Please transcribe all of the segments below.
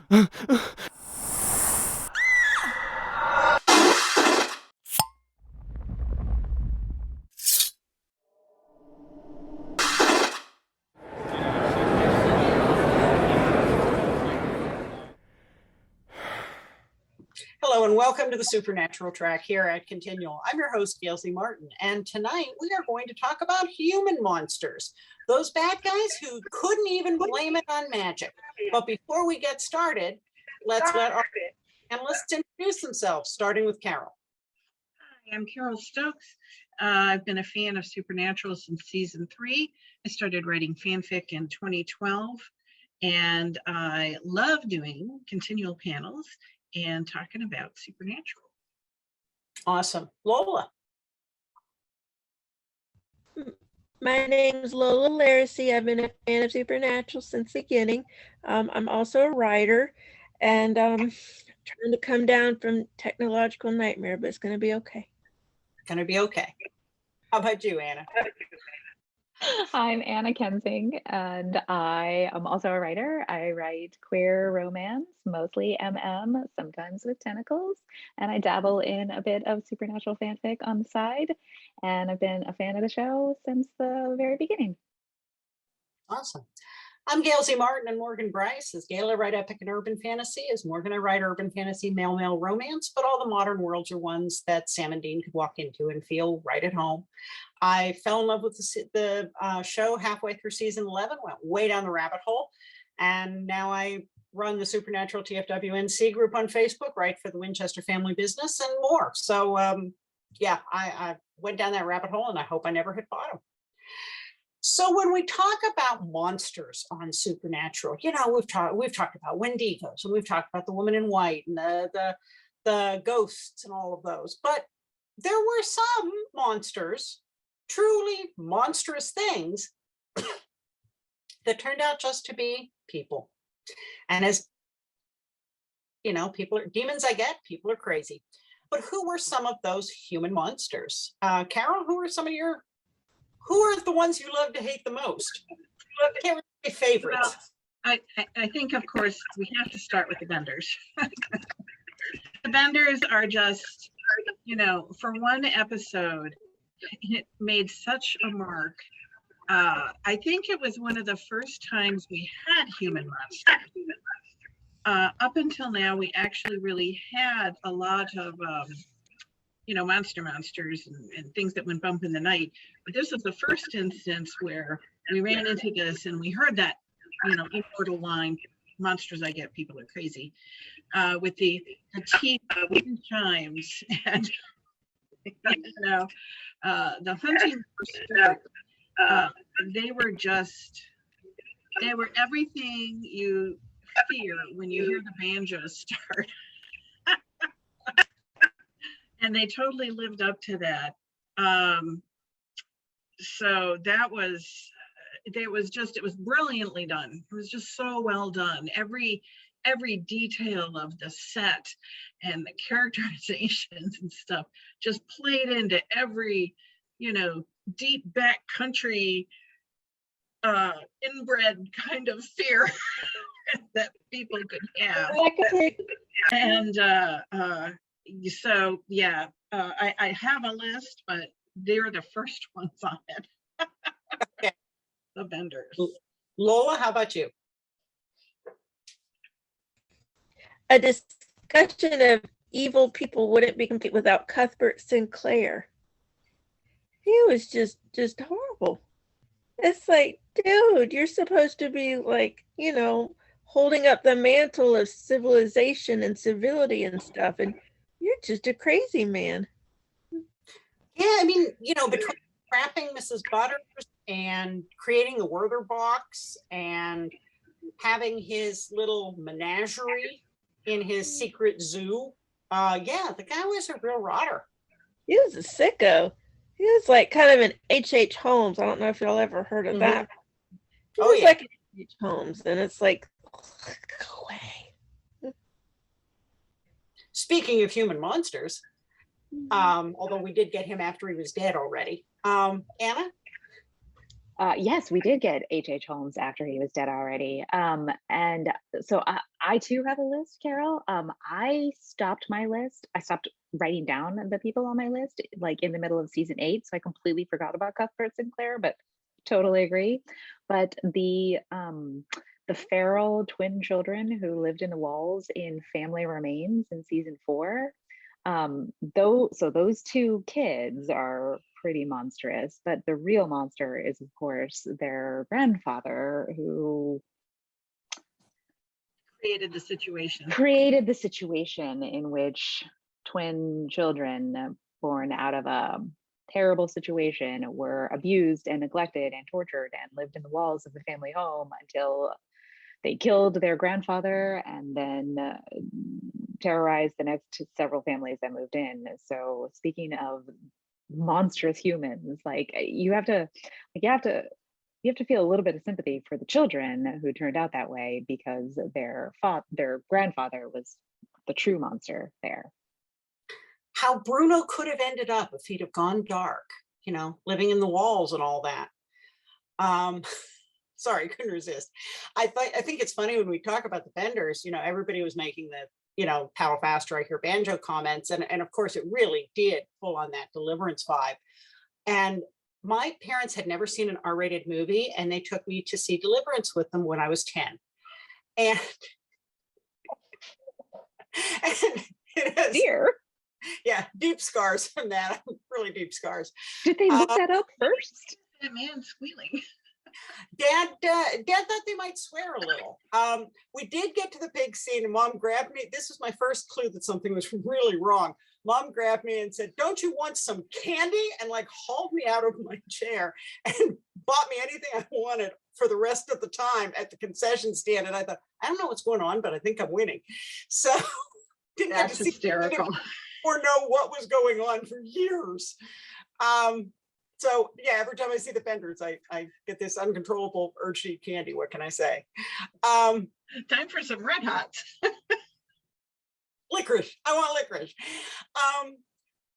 Hello and welcome to the Supernatural Track here at Continual. I'm your host, Gail C. Martin, and tonight we are going to talk about human monsters, those bad guys who couldn't even blame it on magic. But before we get started, let's let our panelists introduce themselves, starting with Carole. Hi, I'm Carole Stokes. I've been a fan of Supernatural since season 3. I started writing fanfic in 2012, and I love doing continual panels and talking about Supernatural. Awesome. Lola. My name is Lola Lariscy. I've been a fan of Supernatural since the beginning. I'm also a writer, and trying to come down from technological nightmare, but it's going to be okay. Going to be okay. How about you, Anna? I'm Anna Kensing, and I am also a writer. I write queer romance, mostly MM, sometimes with tentacles, and I dabble in a bit of supernatural fanfic on the side, and I've been a fan of the show since the very beginning. Awesome. I'm Gail C. Martin, and Morgan Bryce. As Gail, I write epic and urban fantasy. As Morgan, I write urban fantasy, male romance, but all the modern worlds are ones that Sam and Dean could walk into and feel right at home. I fell in love with the show halfway through season 11, went way down the rabbit hole, and now I run the Supernatural TFWNC group on Facebook, write for the Winchester family business, and more. So yeah, I went down that rabbit hole, and I hope I never hit bottom. So when we talk about monsters on Supernatural, you know, we've talked about Wendigos, and we've talked about the Woman in White and the ghosts and all of those. But there were some monsters, truly monstrous things, that turned out just to be people. And as you know, demons. I get people are crazy, but who were some of those human monsters? Carole, who are the ones you love to hate the most? Can't really be favorites. Well, I think, of course, we have to start with the Benders. The Benders are just, you know, for one episode, it made such a mark. I think it was one of the first times we had human monsters. Up until now, we actually really had a lot of you know, monsters and things that went bump in the night. But this was the first instance where we ran into this and we heard that, you know, immortal line, monsters I get, people are crazy, with the teeth wind chimes and, you know, the hunting for sport. They were everything you fear when you hear the banjo start. And they totally lived up to that. So it was brilliantly done. It was just so well done. Every detail of the set and the characterizations and stuff just played into every, you know, deep back country, inbred kind of fear that people could have. And so yeah, I have a list, but they're the first ones on it. Okay. The Benders. Lola, how about you? A discussion of evil people wouldn't be complete without Cuthbert Sinclair. He was just horrible. It's like, dude, you're supposed to be like, you know, holding up the mantle of civilization and civility and stuff, and you're just a crazy man. Yeah, I mean, you know, between trapping Mrs. Butters and creating the Werther box and having his little menagerie in his secret zoo, yeah, the guy was a real rotter. He was a sicko. He was like kind of an H.H. Holmes. I don't know if y'all ever heard of that. He was like an H.H. Holmes, and it's like, go away. Speaking of human monsters, although we did get him after he was dead already. Anna? Yes, we did get H.H. Holmes after he was dead already. And so I too have a list, Carol. I stopped my list. I stopped writing down the people on my list like in the middle of season 8. So I completely forgot about Cuthbert Sinclair, but totally agree. But the feral twin children who lived in the walls in Family Remains in season 4, those two kids are pretty monstrous, but the real monster is of course their grandfather who Created the situation in which twin children born out of a terrible situation were abused and neglected and tortured and lived in the walls of the family home until they killed their grandfather and then terrorized the next several families that moved in. So speaking of monstrous humans, like you have to feel a little bit of sympathy for the children who turned out that way, because their grandfather was the true monster there. How Bruno could have ended up if he'd have gone dark, living in the walls and all that. Sorry, couldn't resist. I think it's funny when we talk about the Benders, everybody was making the, paddle faster, I hear banjo comments. And of course it really did pull on that Deliverance vibe. And my parents had never seen an R-rated movie, and they took me to see Deliverance with them when I was 10. And, and it has, dear. Yeah, deep scars from that, really deep scars. Did they look that up first? That man squealing. Dad thought they might swear a little. We did get to the pig scene, and Mom grabbed me. This was my first clue that something was really wrong. Mom grabbed me and said, "Don't you want some candy?" and like hauled me out of my chair and bought me anything I wanted for the rest of the time at the concession stand. And I thought, I don't know what's going on, but I think I'm winning. So didn't That's hysterical. Or know what was going on for years. So yeah, every time I see the Benders, I get this uncontrollable urge to eat candy. What can I say? Time for some Red Hots. Licorice. I want licorice. I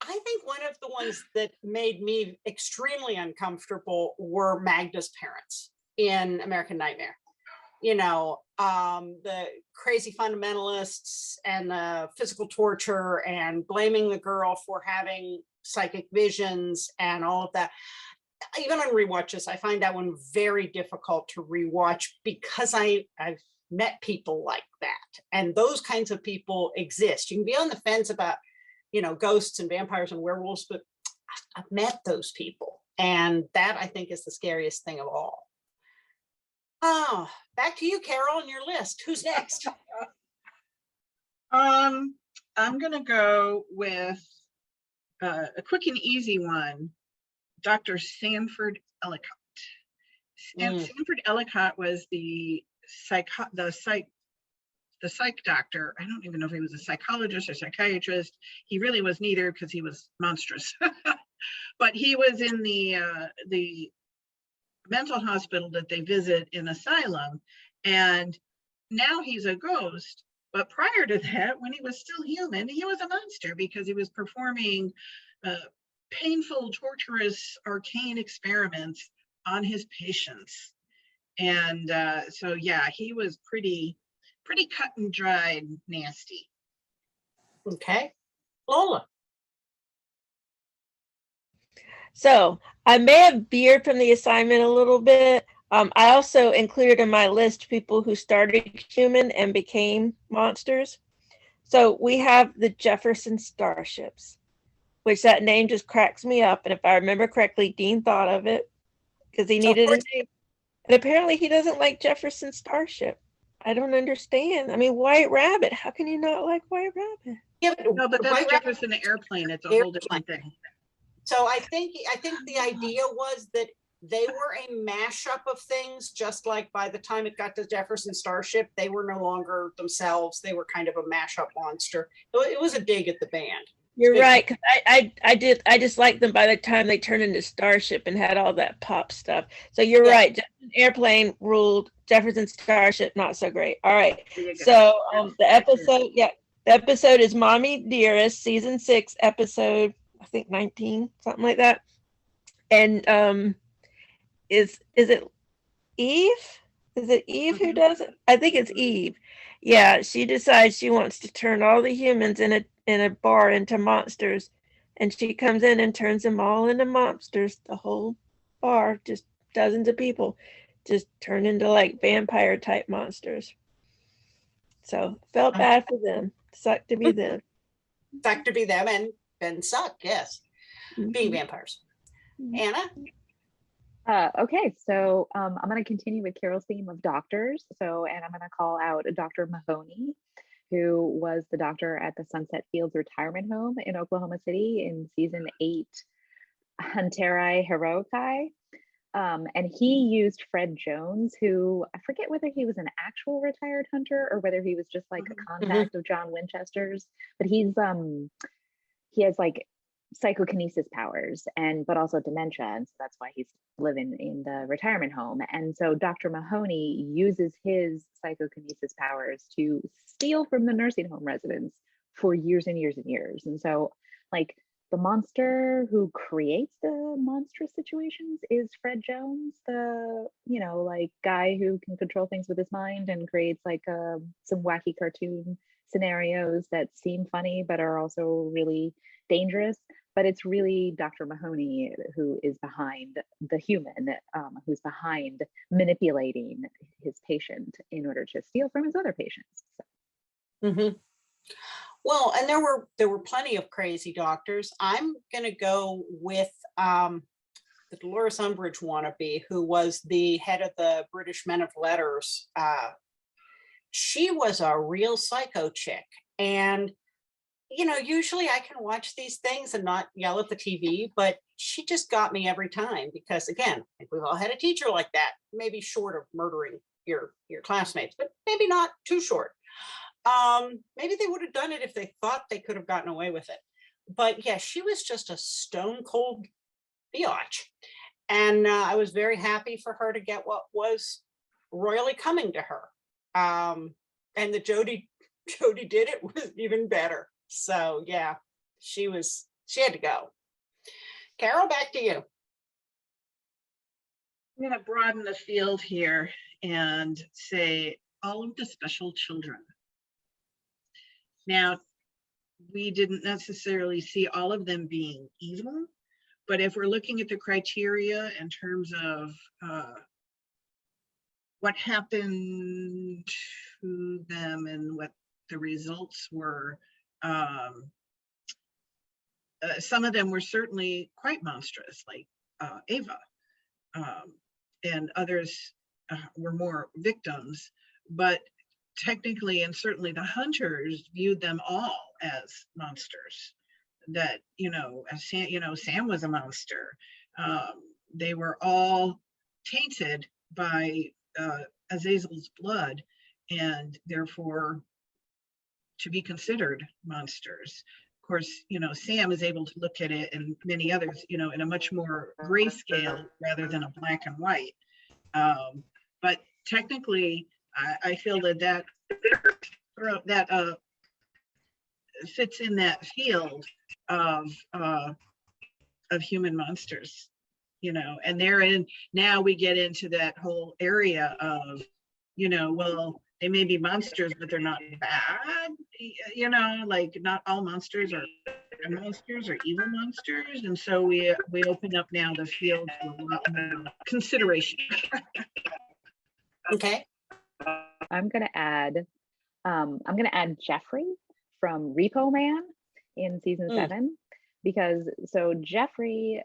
think one of the ones that made me extremely uncomfortable were Magda's parents in American Nightmare. The crazy fundamentalists and the physical torture and blaming the girl for having psychic visions and all of that. Even on rewatches, I find that one very difficult to rewatch because I've met people like that, and those kinds of people exist. You can be on the fence about, ghosts and vampires and werewolves, but I've met those people, and that I think is the scariest thing of all. Oh, back to you, Carole, on your list. Who's next? I'm gonna go with a quick and easy one, Dr. Sanford Ellicott. Sanford Ellicott was the psych doctor. I don't even know if he was a psychologist or psychiatrist. He really was neither, because he was monstrous. But he was in the mental hospital that they visit in asylum, and now he's a ghost. But prior to that, when he was still human, he was a monster because he was performing painful, torturous, arcane experiments on his patients. And so, yeah, he was pretty cut and dried, nasty. Okay. Lola. So I may have veered from the assignment a little bit. I also included in my list people who started human and became monsters. So we have the Jefferson Starships, which that name just cracks me up. And if I remember correctly, Dean thought of it because he needed a name. And apparently he doesn't like Jefferson Starship. I don't understand. I mean, White Rabbit. How can you not like White Rabbit? Yeah, no, but that's Jefferson Airplane. It's a whole different thing. So I think the idea was that they were a mashup of things, just like by the time it got to Jefferson Starship, they were no longer themselves. They were kind of a mashup monster. It was a dig at the band. You're right, because I just liked them by the time they turned into Starship and had all that pop stuff. So you're right. Jefferson Airplane ruled. Jefferson Starship, not so great. All right. So the episode is Mommy Dearest, season 6, episode I think 19, something like that. And is it Eve? Is it Eve who does it? I think it's Eve. Yeah, she decides she wants to turn all the humans in a bar into monsters, and she comes in and turns them all into monsters. The whole bar, just dozens of people, just turn into like vampire type monsters. So felt bad for them. Sucked to be them. Suck to be them and suck, yes. Being vampires. Anna? Okay, so I'm going to continue with Carole's theme of doctors. And I'm going to call out Dr. Mahoney, who was the doctor at the Sunset Fields Retirement Home in Oklahoma City in season 8, Hunteri Heroicae. And he used Fred Jones, who I forget whether he was an actual retired hunter or whether he was just like a contact of John Winchester's, but he has like psychokinesis powers but also dementia, and so that's why he's living in the retirement home. And so Dr. Mahoney uses his psychokinesis powers to steal from the nursing home residents for years and years and years. And so like the monster who creates the monstrous situations is Fred Jones, the like guy who can control things with his mind and creates like some wacky cartoon scenarios that seem funny but are also really dangerous. But it's really Dr. Mahoney who is behind the human, who's behind manipulating his patient in order to steal from his other patients. So. Well, and there were plenty of crazy doctors. I'm going to go with the Dolores Umbridge wannabe, who was the head of the British Men of Letters. She was a real psycho chick, and usually I can watch these things and not yell at the TV, but she just got me every time because, again, I think we've all had a teacher like that, maybe short of murdering your classmates, but maybe not too short. Maybe they would have done it if they thought they could have gotten away with it. But yeah, she was just a stone cold biatch. And I was very happy for her to get what was royally coming to her. And the Jody did it was even better. So yeah, she had to go. Carole, back to you. I'm going to broaden the field here and say all of the special children. Now, we didn't necessarily see all of them being evil, but if we're looking at the criteria in terms of what happened to them and what the results were, some of them were certainly quite monstrous, like Ava, and others were more victims, but technically and certainly the hunters viewed them all as monsters. That Sam was a monster. They were all tainted by Azazel's blood, and therefore to be considered monsters. Of course, Sam is able to look at it, and many others, in a much more grayscale rather than a black and white. But technically, I feel that fits in that field of human monsters, and therein now we get into that whole area of, well, they may be monsters, but they're not bad, like not all monsters are monsters or evil monsters. And so we open up now the field for a lot more consideration. Okay. I'm gonna add Jeffrey from Repo Man in season 7, because so Jeffrey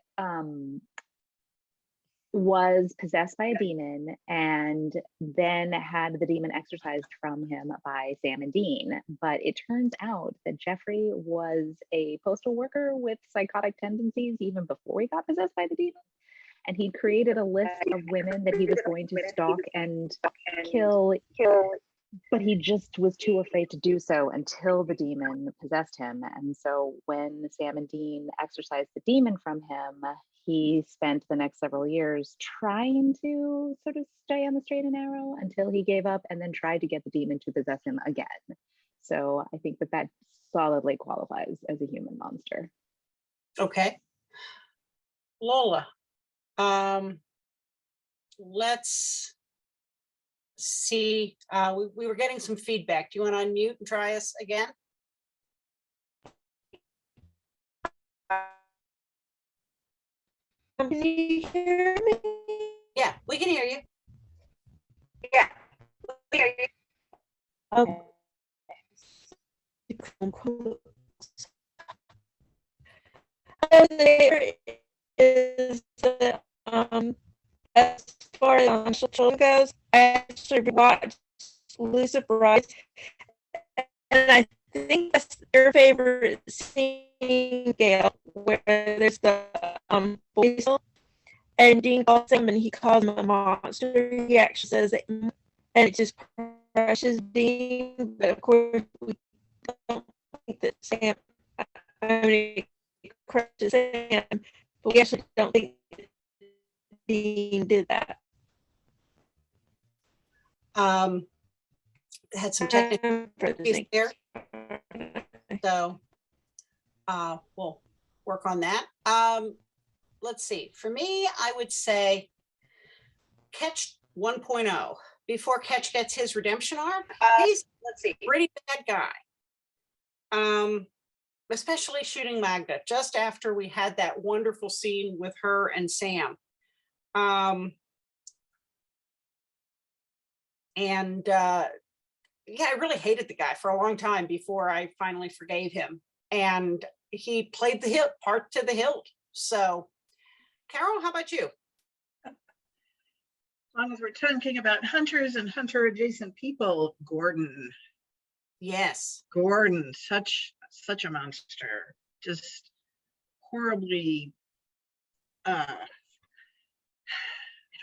was possessed by a demon and then had the demon exorcised from him by Sam and Dean. But it turns out that Jeffrey was a postal worker with psychotic tendencies even before he got possessed by the demon. And he created a list of women that he was going to stalk and kill, but he just was too afraid to do so until the demon possessed him. And so when Sam and Dean exorcised the demon from him, he spent the next several years trying to sort of stay on the straight and narrow until he gave up and then tried to get the demon to possess him again. So I think that solidly qualifies as a human monster. Okay. Lola, let's see. We were getting some feedback. Do you want to unmute and try us again? Can you hear me? Yeah, we can hear you. Yeah. Okay. There is as far as children goes, I actually watched Lucifer, and I think that's your favorite scene, Gail, where there's the voice and Dean calls him and he calls him a monster. He actually says it, and it just crushes Dean. But of course, we don't think that Sam. I mean, it crushes Sam, but we actually don't think Dean did that. Had some technical issues there, so we'll work on that. Let's see. For me, I would say Ketch 1.0. Before Ketch gets his redemption arc, he's a pretty bad guy. Especially shooting Magda just after we had that wonderful scene with her and Sam. Yeah, I really hated the guy for a long time before I finally forgave him. And he played the part to the hilt. So, Carole, how about you? As long as we're talking about hunters and hunter adjacent people, Gordon. Yes. Gordon, such a monster. Just horribly, I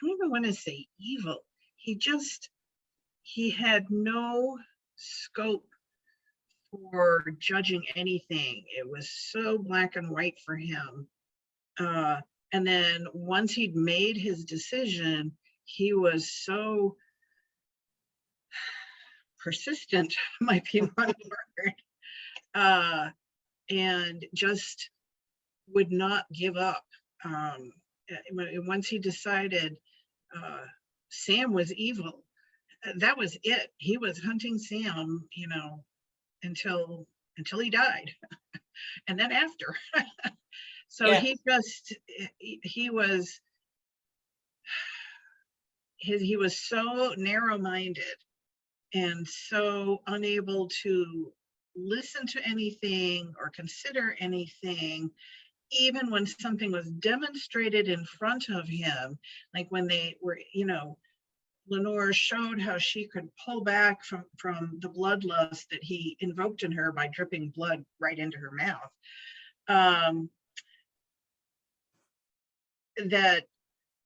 don't even want to say evil. He had no scope for judging anything. It was so black and white for him. And then once he'd made his decision, he was so persistent, might be one word, and just would not give up. Once he decided Sam was evil, that was it. He was hunting Sam, until he died, and then after. So yeah. he was so narrow-minded and so unable to listen to anything or consider anything, even when something was demonstrated in front of him, like when they were, Lenore showed how she could pull back from the bloodlust that he invoked in her by dripping blood right into her mouth. That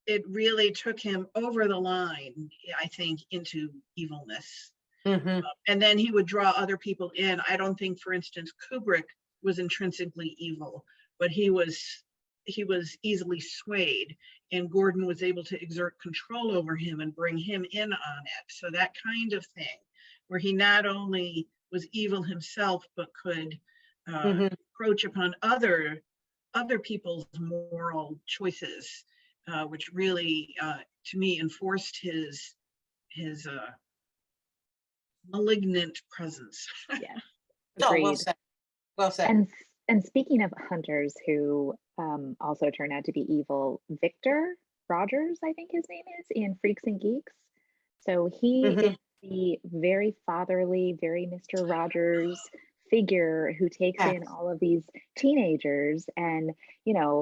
it really took him over the line, I think, into evilness. Mm-hmm. And then he would draw other people in. I don't think, for instance, Kubrick was intrinsically evil, but he was easily swayed, and Gordon was able to exert control over him and bring him in on it. So that kind of thing, where he not only was evil himself, but could encroach upon other people's moral choices, which really, to me, enforced his malignant presence. Yeah. No, well said. Well said. And speaking of hunters who also turn out to be evil, Victor Rogers, I think his name is, in Freaks and Geeks. So he is the very fatherly, very Mr. Rogers figure who takes in all of these teenagers and,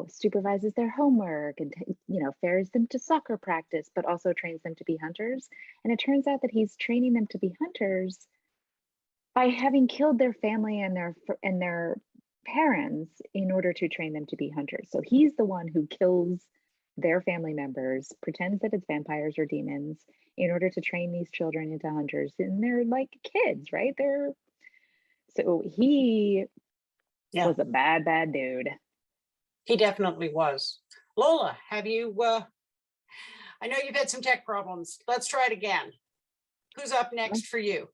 supervises their homework and, ferries them to soccer practice, but also trains them to be hunters. And it turns out that he's training them to be hunters by having killed their family and their parents in order to train them to be hunters. So he's the one who kills their family members, pretends that it's vampires or demons in order to train these children into hunters. And they're like kids, right? So he was a bad dude. He definitely was. Lola, have you, I know you've had some tech problems. Let's try it again. Who's up next for you?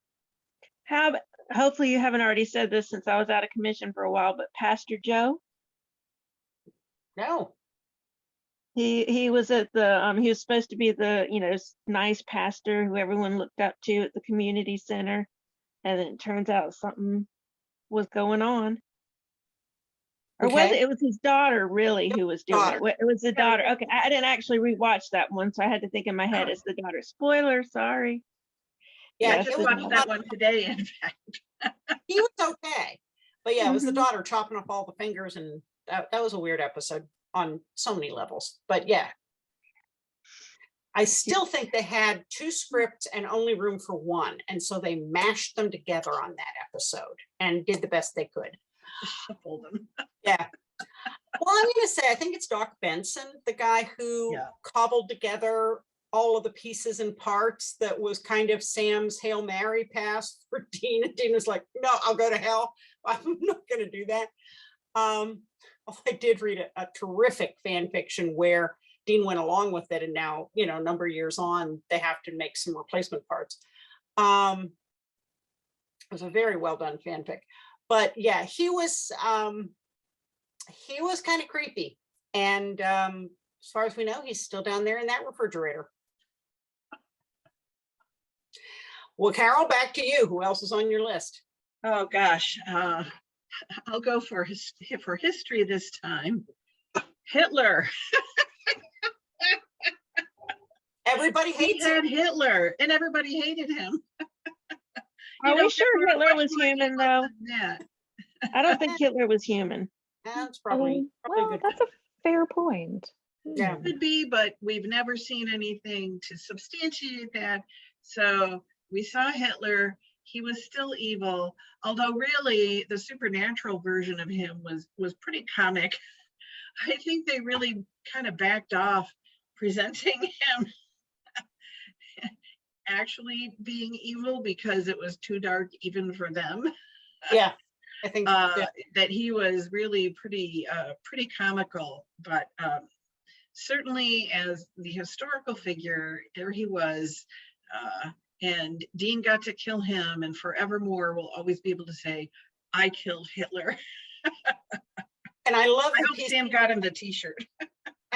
Hopefully you haven't already said this since I was out of commission for a while, but Pastor Joe? No. He was at the he was supposed to be the nice pastor who everyone looked up to at the community center, and then it turns out something was going on. Or was Okay. it was his daughter really who was doing Daughter. it? It was the daughter. Okay, I didn't actually rewatch that one, so I had to think in my head it's the daughter. Spoiler, sorry. Yeah, I Yes, just it was watched that one today, in fact. he was okay. But yeah, it was the Mhm. daughter chopping off all the fingers, and that was a weird episode on so many levels. But yeah, I still think they had 2 scripts and only room for 1. And so they mashed them together on that episode and did the best they could. Shuffled them. Yeah. Well, I'm going to say, I think it's Doc Benson, the guy who Yeah. cobbled together all of the pieces and parts that was kind of Sam's Hail Mary pass for Dean. And Dean was like, no, I'll go to hell. I'm not going to do that. I did read a terrific fan fiction where Dean went along with it. And now, a number of years on, they have to make some replacement parts. It was a very well done fanfic. But yeah, he was kind of creepy. And as far as we know, he's still down there in that refrigerator. Well, Carole, back to you. Who else is on your list? Oh gosh, I'll go for history this time. Hitler. Everybody He hates had him. Hitler, and everybody hated him. Are we there sure were Hitler much was more human evil though? than that. I don't think Hitler was human. That's probably Well, good. that's a fair point. Yeah. Could be, but we've never seen anything to substantiate that. So we saw Hitler. He was still evil, although really the supernatural version of him was pretty comic. I think they really kind of backed off presenting him actually being evil because it was too dark even for them. Yeah, I think That he was really pretty comical, but certainly as the historical figure, there he was. And Dean got to kill him, and forevermore we'll always be able to say, I killed Hitler. And I love I the hope piece, Sam got him the t-shirt. and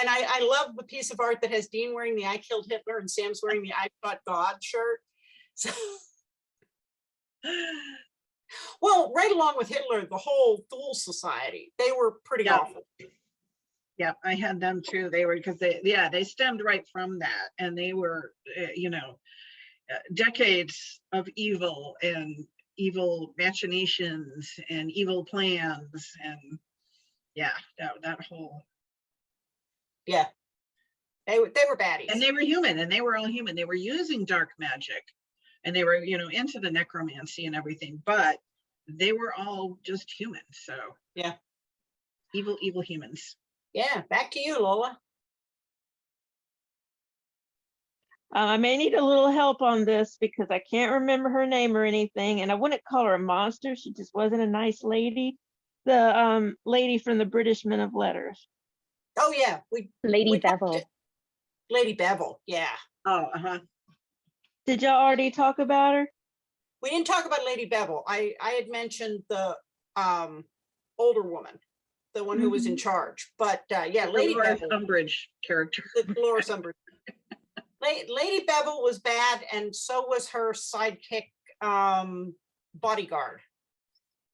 I love the piece of art that has Dean wearing the I killed Hitler and Sam's wearing the I fought God shirt. So, well, right along with Hitler, the whole Thule Society, they were pretty Yeah. awful. Yeah, I had them too. They were, because they stemmed right from that, and they were decades of evil and evil machinations and evil plans, and that whole. Yeah, they were baddies. And they were human, and they were all human. They were using dark magic, and they were into the necromancy and everything, but they were all just human. So yeah, evil humans. Yeah, back to you, Lola. I may need a little help on this because I can't remember her name or anything, and I wouldn't call her a monster. She just wasn't a nice lady. The lady from the British Men of Letters. Oh yeah, Lady we talked Bevel. to Lady Bevel. Yeah, Oh, Did y'all already talk about her? we didn't talk about Lady Bevel. I had mentioned the older woman, the one who was in charge. But yeah, Lady Dolores Bevel, Umbridge character. the Dolores Umbridge. Lady Bevel was bad, and so was her sidekick bodyguard.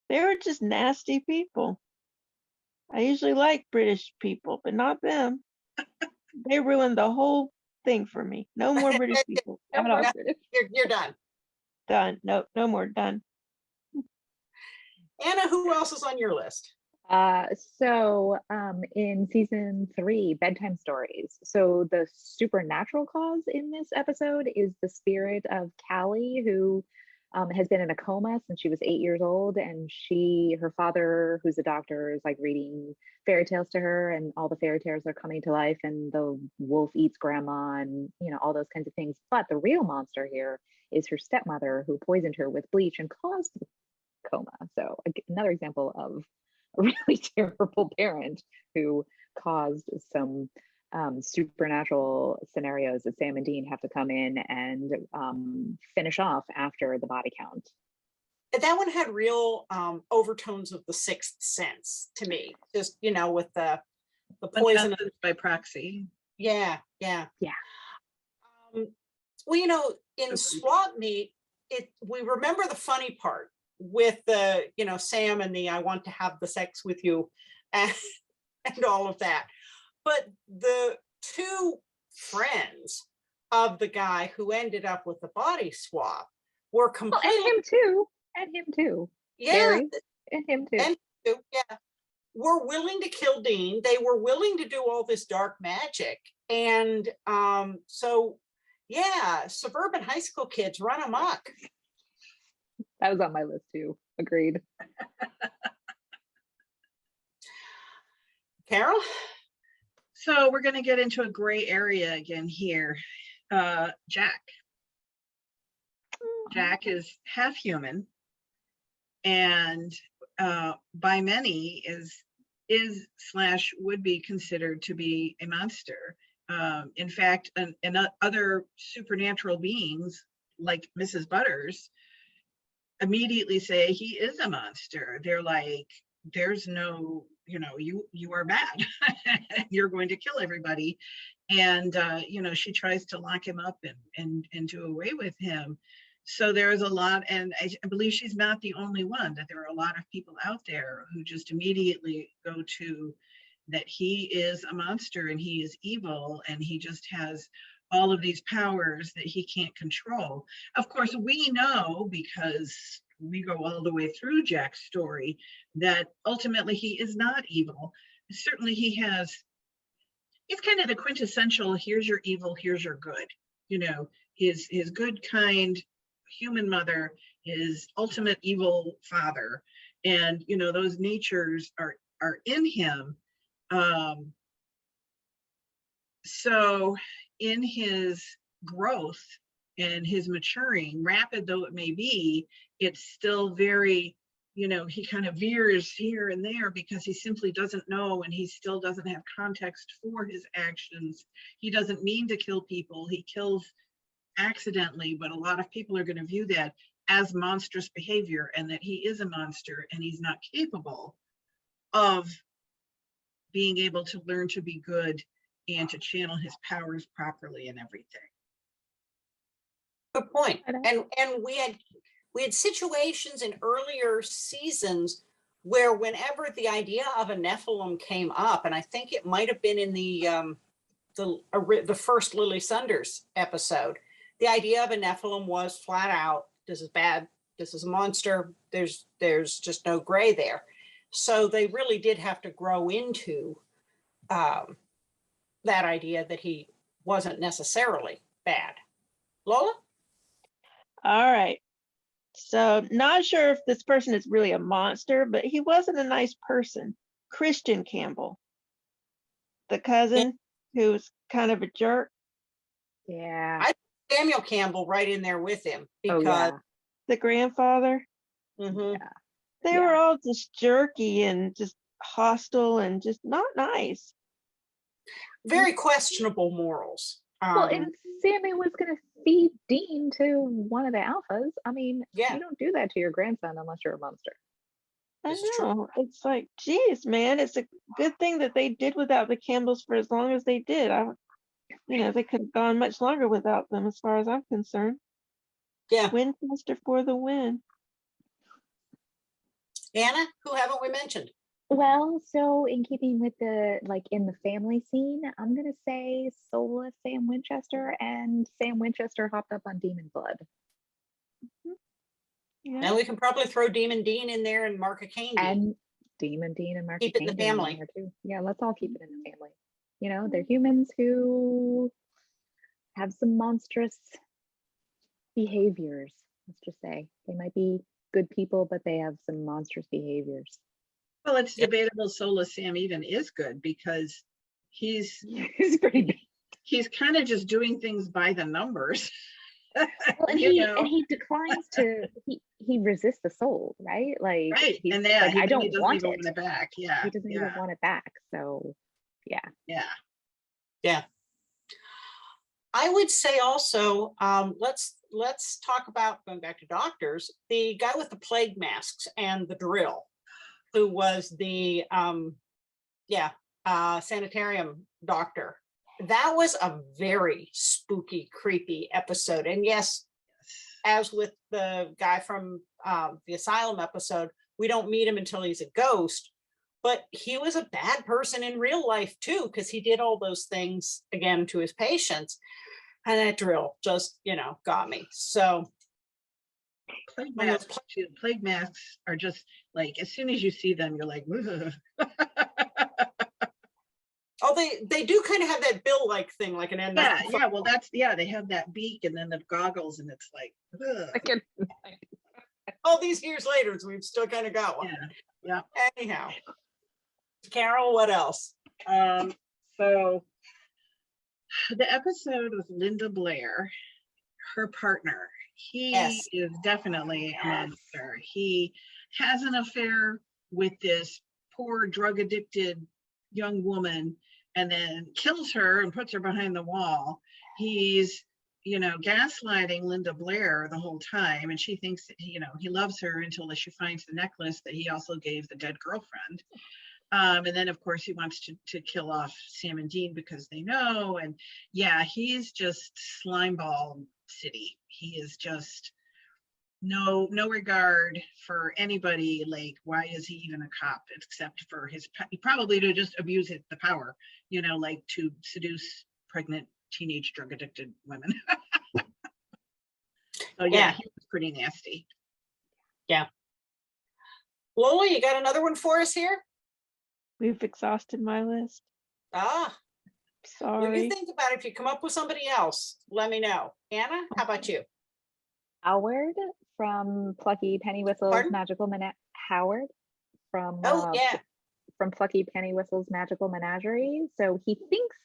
They were just nasty people. I usually like British people, but not them. They ruined the whole thing for me. No more British people. No At more all. British. You're done. Done. No more. Done. Anna, who else is on your list? So in season 3, bedtime stories. So the supernatural cause in this episode is the spirit of Callie, who has been in a coma since she was 8 years old, and her father, who's a doctor, is like reading fairy tales to her, and all the fairy tales are coming to life, and the wolf eats grandma, and all those kinds of things. But the real monster here is her stepmother, who poisoned her with bleach and caused the coma. So another example of a really terrible parent who caused some supernatural scenarios that Sam and Dean have to come in and finish off after the body count. That one had real overtones of The Sixth Sense to me. Just with the poison By proxy. Yeah, yeah. Yeah. Well, in swap meet, we remember the funny part with the, Sam and the I want to have the sex with you and, and all of that. But the two friends of the guy who ended up with the body swap were completely. And him too. And him too. Yeah. Gary, and him too. And yeah. Were willing to kill Dean. They were willing to do all this dark magic. And so, yeah, suburban high school kids run amok. That was on my list too. Agreed. Carole? So we're going to get into a gray area again here. Jack. Jack is half human, and by many would be considered to be a monster. In fact, and other supernatural beings like Mrs. Butters immediately say he is a monster. They're like, there's no, you are bad. You're going to kill everybody. And she tries to lock him up and do away with him. So there's a lot, and I believe she's not the only one, that there are a lot of people out there who just immediately go to that he is a monster and he is evil and he just has all of these powers that he can't control. Of course, we know, because we go all the way through Jack's story, that ultimately he is not evil. Certainly he's kind of the quintessential, here's your evil, here's your good. His good, kind human mother, his ultimate evil father, and those natures are in him. So in his growth and his maturing, rapid though it may be, it's still very, he kind of veers here and there because he simply doesn't know, and he still doesn't have context for his actions. He doesn't mean to kill people. He kills accidentally, but a lot of people are going to view that as monstrous behavior, and that he is a monster and he's not capable of being able to learn to be good and to channel his powers properly and everything. Good point. And we had situations in earlier seasons where whenever the idea of a Nephilim came up, and I think it might have been in the first Lily Sunders episode, the idea of a Nephilim was flat out, this is bad, this is a monster, there's just no gray there. So they really did have to grow into that idea that he wasn't necessarily bad. Lola? All right. So not sure if this person is really a monster, but he wasn't a nice person. Christian Campbell, the cousin who's kind of a jerk. Yeah. I Samuel Campbell right in there with him because the grandfather. Mm-hmm. Yeah. They were all just jerky and just hostile and just not nice. Very questionable morals. Well, and Sammy was going to feed Dean to one of the alphas. I mean, you don't do that to your grandson unless you're a monster. I know. It's like, geez, man, it's a good thing that they did without the Campbells for as long as they did. They could have gone much longer without them, as far as I'm concerned. Yeah. Winchester for the win. Anna, who haven't we mentioned? Well, so in keeping with the, in the family scene, I'm going to say soulless Sam Winchester, and Sam Winchester hopped up on demon blood. Mm-hmm. Yeah. And we can probably throw Demon Dean in there and Mark Kane. And Demon Dean and Mark Keep it in the family. Too. Yeah, let's all keep it in the family. They're humans who have some monstrous behaviors. Let's just say they might be good people, but they have some monstrous behaviors. Well, it's debatable soulless Sam even is good, because he's pretty big. He's kind of just doing things by the numbers. Well, and he declines to he resists the soul, right? Right. And then I don't want even want it back. Yeah. He doesn't even want it back. So yeah. I would say also, let's talk about, going back to doctors, the guy with the plague masks and the drill, who was the sanitarium doctor. that was a very spooky, creepy episode. And yes, as with the guy from the asylum episode, we don't meet him until he's a ghost, but he was a bad person in real life too, because he did all those things again to his patients. And that drill just, got me. So plague masks are just like, as soon as you see them, you're like, oh, they do kind of have that bill-like thing, like an end. Yeah. Well, they have that beak and then the goggles, and it's like, all these years later, we've still kind of got one. Yeah. Anyhow, Carole, what else? So the episode with Linda Blair, her partner, he is definitely a monster. He has an affair with this poor drug addicted young woman and then kills her and puts her behind the wall. He's gaslighting Linda Blair the whole time, and she thinks that he loves her until she finds the necklace that he also gave the dead girlfriend. And then of course he wants to kill off Sam and Dean because they know. And yeah, he's just slimeball city. He is just no regard for anybody. Like, why is he even a cop except for probably to just abuse the power, like to seduce pregnant teenage drug addicted women. So yeah, he was pretty nasty. Yeah. Lola, you got another one for us here? We've exhausted my list. Sorry. What do you think about it? If you come up with somebody else, let me know. Anna, how about you? Howard from Plucky Pennywhistle's Magical Howard from from Plucky Pennywhistle's Magical Menagerie. So he thinks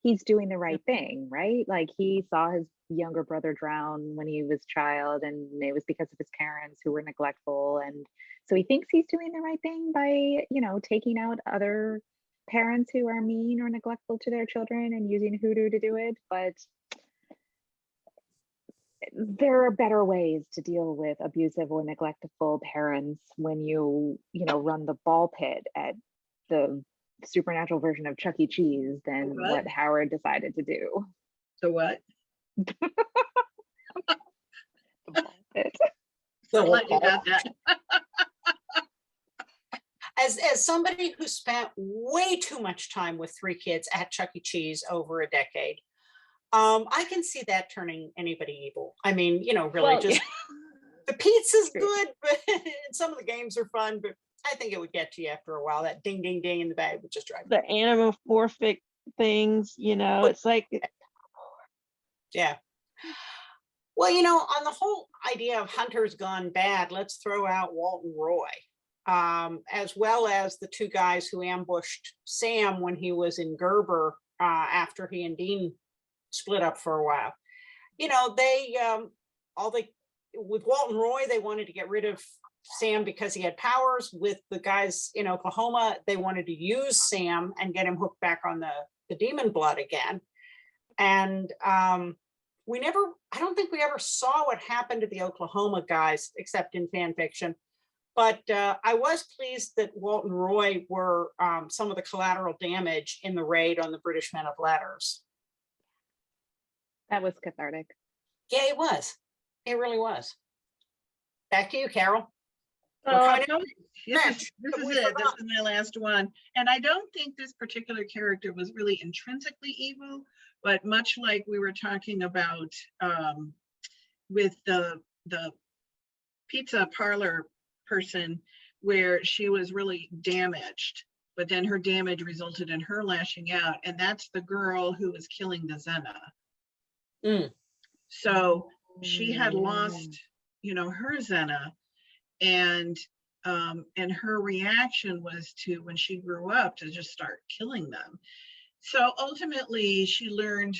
he's doing the right thing, right? Like, he saw his younger brother drown when he was a child, and it was because of his parents who were neglectful. And so he thinks he's doing the right thing by, taking out other parents who are mean or neglectful to their children and using hoodoo to do it. But there are better ways to deal with abusive or neglectful parents when you run the ball pit at the supernatural version of Chuck E. Cheese than what Howard decided to do. So what? The ball pit. So you got that. As somebody who spent way too much time with 3 kids at Chuck E. Cheese over a decade, I can see that turning anybody evil. I mean, really the pizza's good, but and some of the games are fun, but I think it would get to you after a while. That ding, ding, ding in the bag would just drive the anamorphic things, it's like. Yeah. Well, on the whole idea of hunters gone bad, let's throw out Walton Roy, as well as the 2 guys who ambushed Sam when he was in Gerber after he and Dean split up for a while. With Walton Roy, they wanted to get rid of Sam because he had powers. With the guys in Oklahoma, they wanted to use Sam and get him hooked back on the demon blood again. And I don't think we ever saw what happened to the Oklahoma guys except in fan fiction. But I was pleased that Walton Roy were some of the collateral damage in the raid on the British Men of Letters. That was cathartic. Yeah, it was. It really was. Back to you, Carole. This is it. This is my last one. And I don't think this particular character was really intrinsically evil, but much like we were talking about with the pizza parlor person, where she was really damaged, but then her damage resulted in her lashing out. And that's the girl who was killing the Zena. So she had lost, her Zena, and her reaction was to, when she grew up, to just start killing them. So ultimately she learned,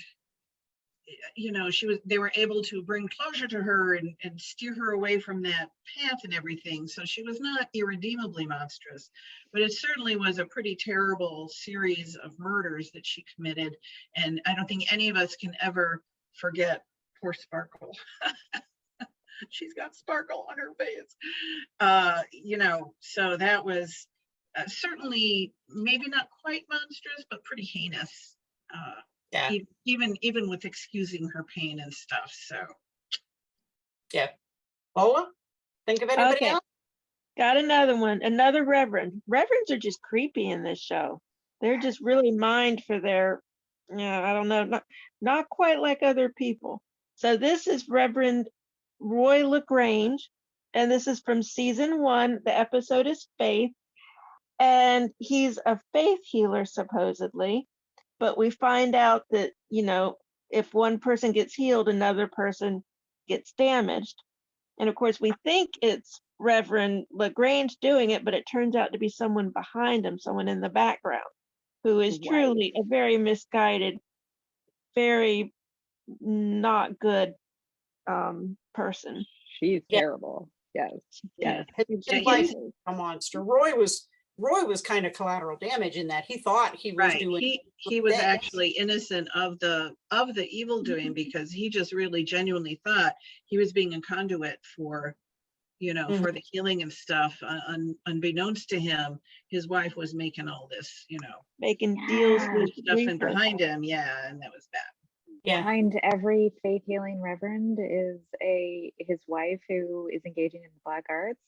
they were able to bring closure to her and steer her away from that path and everything. So she was not irredeemably monstrous, but it certainly was a pretty terrible series of murders that she committed. And I don't think any of us can ever forget poor Sparkle. She's got sparkle on her face. So that was certainly maybe not quite monstrous, but pretty heinous Yeah. Even with excusing her pain and stuff. So Yeah. Lola, think of anybody Okay. else? Got another one, another reverend. Reverends are just creepy in this show. They're just really mined for their, I don't know, not quite like other people. So this is Reverend Roy LaGrange, and this is from season 1. The episode is Faith, and he's a faith healer supposedly, but we find out that, if one person gets healed, another person gets damaged. And of course, we think it's Reverend LaGrange doing it, but it turns out to be someone behind him, someone in the background, who is truly a very misguided, very not good person. She's terrible. Yes. Yeah. His wife is a monster. Roy was kind of collateral damage in that he thought he was doing. He was actually innocent of the evil doing, because he just really genuinely thought he was being a conduit for, for the healing and stuff. Unbeknownst to him, his wife was making all this, making deals with stuff in behind him. Yeah, and that was bad. Yeah. Behind every faith healing reverend is his wife who is engaging in the black arts.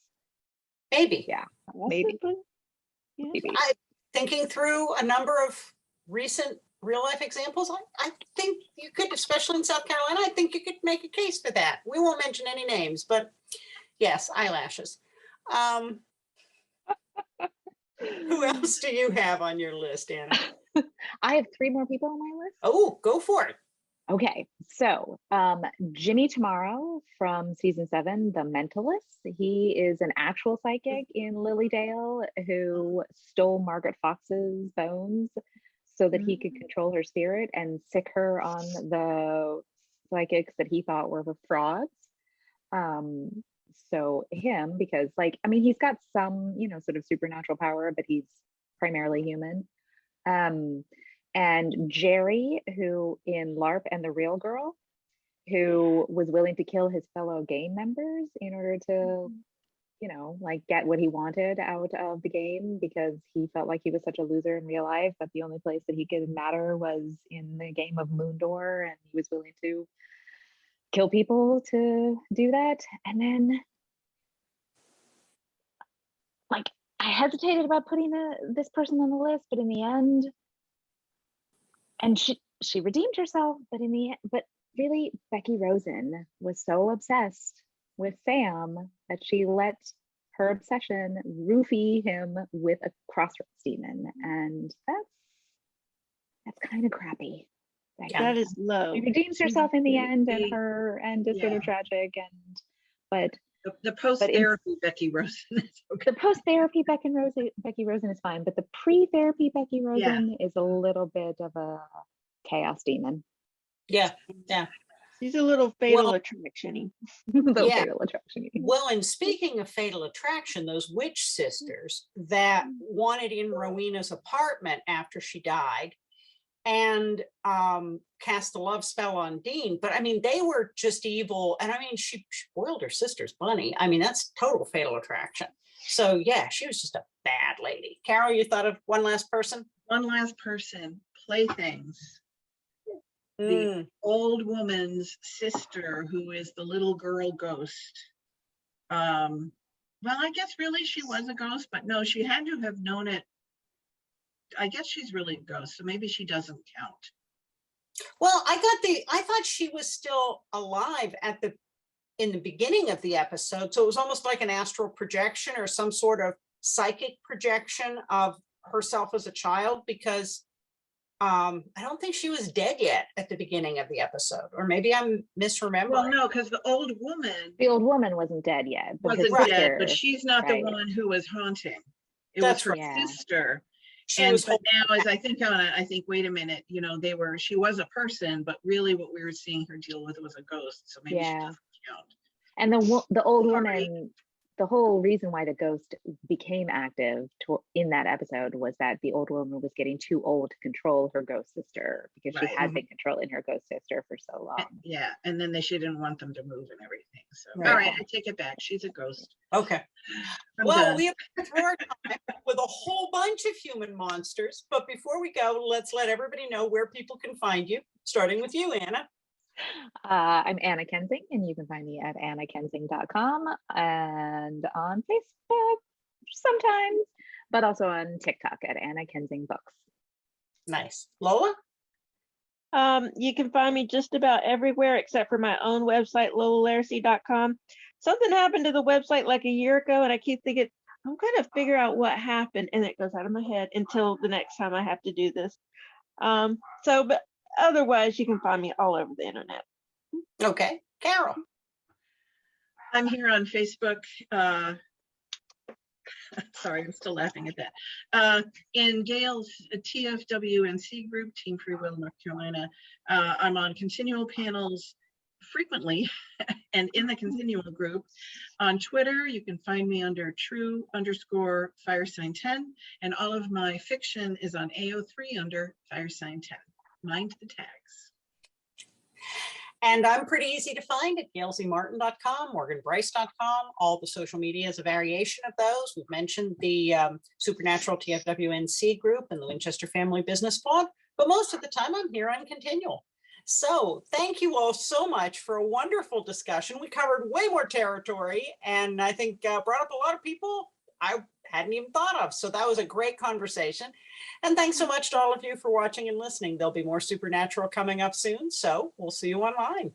Maybe. Yeah, maybe. Yeah. Maybe. Thinking through a number of recent real life examples, I think you could, especially in South Carolina, I think you could make a case for that. We won't mention any names, but yes, eyelashes. Who else do you have on your list, Anna? I have 3 more people on my list. Oh, go for it. Okay, so Jimmy Tomorrow from season 7, The Mentalist. He is an actual psychic in Lilydale who stole Margaret Fox's bones so that he could control her spirit and sick her on the psychics that he thought were frauds. So him, because he's got some, sort of supernatural power, but he's primarily human. And Jerry, who in LARP and the Real Girl, who was willing to kill his fellow game members in order to, get what he wanted out of the game, because he felt like he was such a loser in real life that the only place that he could matter was in the game of Moondor, and he was willing to kill people to do that. And then I hesitated about putting this person on the list, but in the end, and she redeemed herself, but really Becky Rosen was so obsessed with Sam that she let her obsession roofie him with a crossroads demon, and that's kind of crappy. That is low. She redeems herself in the end, and her end is sort of tragic, but the post-therapy Becky Rosen is okay. The post-therapy Becky Rosen is fine, but the pre-therapy Becky Rosen is a little bit of a chaos demon. Yeah. She's a little fatal attraction-y. Fatal attraction-y. Well, and speaking of fatal attraction, those witch sisters that wanted in Rowena's apartment after she died and cast a love spell on Dean. But they were just evil. And she boiled her sister's bunny. That's total fatal attraction. So yeah, she was just a bad lady. Carole, you thought of one last person? One last person, Playthings. The old woman's sister, who is the little girl ghost. Well, I guess really she was a ghost, but no, she had to have known it. I guess she's really a ghost, so maybe she doesn't count. Well, I thought she was still alive in the beginning of the episode. So it was almost like an astral projection or some sort of psychic projection of herself as a child, because I don't think she was dead yet at the beginning of the episode, or maybe I'm misremembering. Well, no, because the old woman wasn't dead yet. Wasn't dead, but she's not the one who was haunting. It was her sister. But now, as I think on it, I think, wait a minute, she was a person, but really what we were seeing her deal with was a ghost. So maybe she doesn't count. And the old woman the whole reason why the ghost became active in that episode was that the old woman was getting too old to control her ghost sister, because she Right. had been controlling her ghost she for so long. Yeah, and then she didn't want them to move and everything. So, Right. all right, I take it back. She's a ghost. Okay. I'm Well, done. we have gone through our time with a whole bunch of human monsters, but before we go, let's let everybody know where people can find you, starting with you, Anna. I'm Anna Kensing, and you can find me at annakensing.com and on Facebook sometimes, but also on TikTok at Anna Kensing Books. Nice. Lola? You can find me just about everywhere except for my own website, lolalarissy.com. Something happened to the website like a year ago, and I keep thinking, I'm going to figure out what happened, and it goes out of my head until the next time I have to do this. But otherwise, you can find me all over the internet. Okay. Carole? I'm here on Facebook. Sorry, I'm still laughing at that. In Gail's TFWNC group, Team Free Will, North Carolina, I'm on continual panels frequently and in the continual group. On Twitter, you can find me under true_firesign10, and all of my fiction is on AO3 under firesign10. Mind the tags. And I'm pretty easy to find at gailzmartin.com, morganbryce.com. All the social media is a variation of those. We've mentioned the Supernatural TFWNC group and the Winchester Family Business Blog, but most of the time I'm here on Continual. So thank you all so much for a wonderful discussion. We covered way more territory, and I think brought up a lot of people I hadn't even thought of. So that was a great conversation. And thanks so much to all of you for watching and listening. There'll be more Supernatural coming up soon, so we'll see you online.